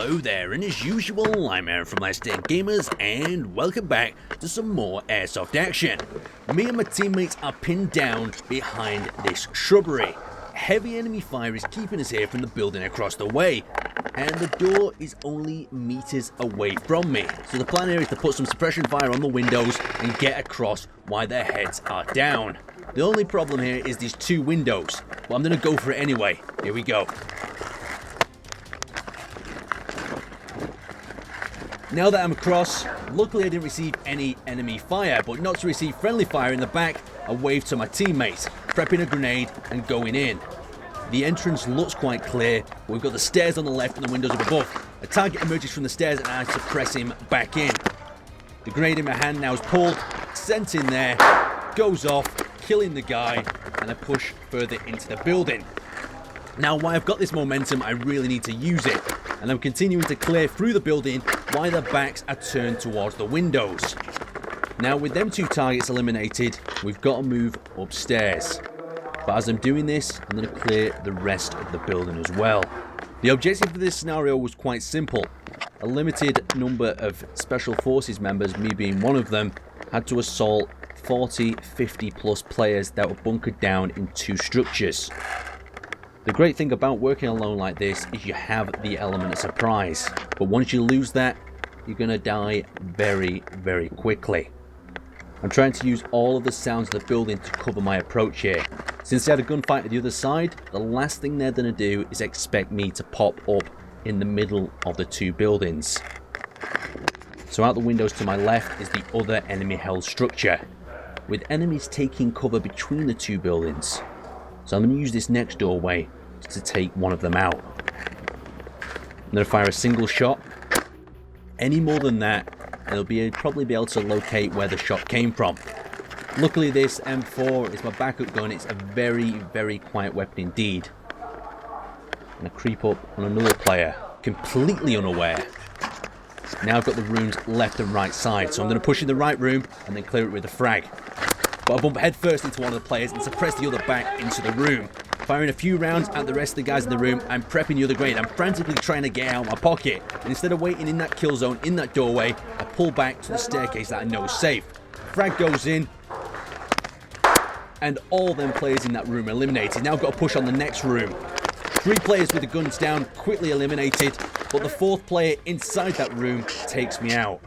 Hello there, and as usual, I'm Aaron from Let's Dead Gamers, and welcome back to some more Airsoft action. Me and my teammates are pinned down behind this shrubbery. Heavy enemy fire is keeping us here from the building across the way, and the door is only meters away from me. So the plan here is to put some suppression fire on the windows and get across while their heads are down. The only problem here is these two windows, but I'm going to go for it anyway. Here we go. Now that I'm across, luckily I didn't receive any enemy fire, but not to receive friendly fire in the back, I waved to my teammates, prepping a grenade and going in. The entrance looks quite clear. We've got the stairs on the left and the windows up above. A target emerges from the stairs and I suppress him back in. The grenade in my hand now is pulled, sent in there, goes off, killing the guy, and I push further into the building. Now, while I've got this momentum, I really need to use it, and I'm continuing to clear through the building while their backs are turned towards the windows. Now, with them two targets eliminated, we've got to move upstairs. But as I'm doing this, I'm going to clear the rest of the building as well. The objective for this scenario was quite simple. A limited number of Special Forces members, me being one of them, had to assault 40, 50 plus players that were bunkered down in two structures. The great thing about working alone like this is you have the element of surprise, but once you lose that, you're going to die very, very quickly. I'm trying to use all of the sounds of the building to cover my approach here. Since they had a gunfight at the other side, the last thing they're going to do is expect me to pop up in the middle of the two buildings. So out the windows to my left is the other enemy held structure, with enemies taking cover between the two buildings. So I'm going to use this next doorway to take one of them out. I'm going to fire a single shot. Any more than that, they'll probably be able to locate where the shot came from. Luckily, this M4 is my backup gun. It's a very, very quiet weapon indeed. I'm going to creep up on another player, completely unaware. Now I've got the rooms left and right side, so I'm going to push in the right room and then clear it with a frag. But I bump head first into one of the players and suppress the other back into the room. Firing a few rounds at the rest of the guys in the room, I'm prepping the other grenade. I'm frantically trying to get out of my pocket. And instead of waiting in that kill zone, in that doorway, I pull back to the staircase that I know is safe. Frag goes in. And all them players in that room are eliminated. Now I've got to push on the next room. 3 players with the guns down, quickly eliminated. But the 4th player inside that room takes me out.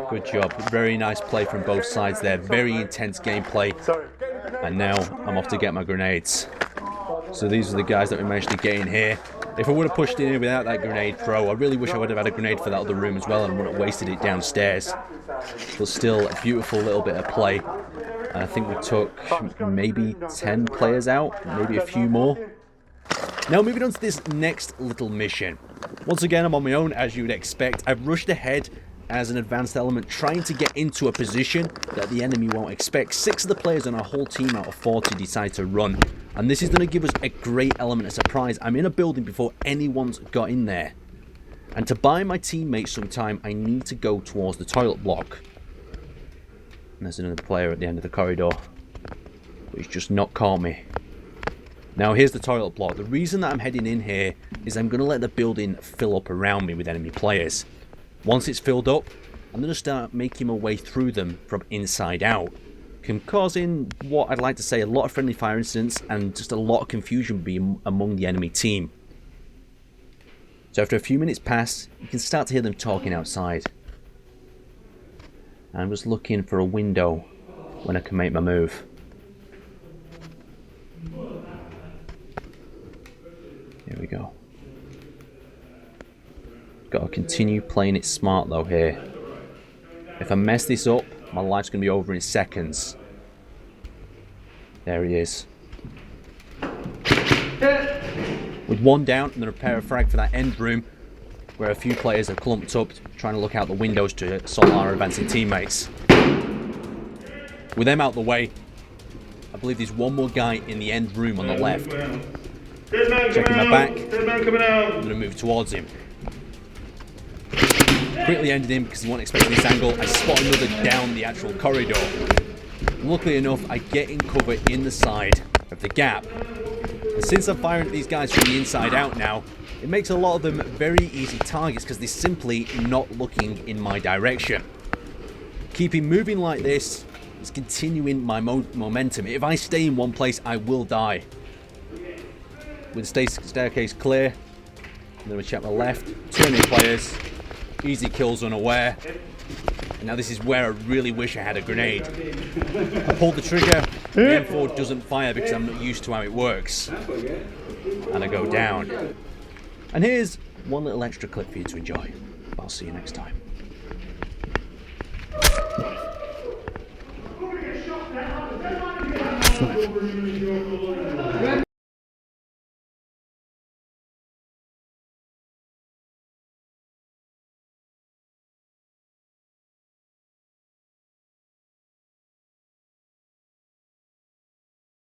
Good job. Very nice play from both sides there. Very intense gameplay. And now I'm off to get my grenades. So these are the guys that we managed to get in here. If I would have pushed in without that grenade throw, I really wish I would have had a grenade for that other room as well and wouldn't have wasted it downstairs. But still, a beautiful little bit of play. And I think we took maybe 10 players out, maybe a few more. Now moving on to this next little mission. Once again, I'm on my own, as you would expect. I've rushed ahead as an advanced element, trying to get into a position that the enemy won't expect. 6 of the players on our whole team out of 40 decide to run. And this is going to give us a great element of surprise. I'm in a building before anyone's got in there. And to buy my teammates some time, I need to go towards the toilet block. And there's another player at the end of the corridor. But he's just not caught me. Now here's the toilet block. The reason that I'm heading in here is I'm going to let the building fill up around me with enemy players. Once it's filled up, I'm going to start making my way through them from inside out, causing what I'd like to say a lot of friendly fire incidents and just a lot of confusion among the enemy team. So after a few minutes pass, you can start to hear them talking outside. And I'm just looking for a window when I can make my move. Here we go. Got to continue playing it smart though here. If I mess this up, my life's going to be over in seconds. There he is. With one down, I'm going to prepare a frag for that end room where a few players are clumped up trying to look out the windows to assault our advancing teammates. With them out the way, I believe there's one more guy in the end room on the left. Checking my back, I'm going to move towards him. Quickly ended him because he wasn't expecting this angle. I spot another down the actual corridor. Luckily enough, I get in cover in the side of the gap. And since I'm firing at these guys from the inside out now, It makes a lot of them very easy targets because they're simply not looking in my direction. Keeping moving like this is continuing my momentum. If I stay in one place, I will die. With the staircase clear, and then we check my left. 2 enemy players, easy kills unaware. And now this is where I really wish I had a grenade. I pulled the trigger, the M4 doesn't fire because I'm not used to how it works. And I go down. And here's one little extra clip for you to enjoy. I'll see you next time.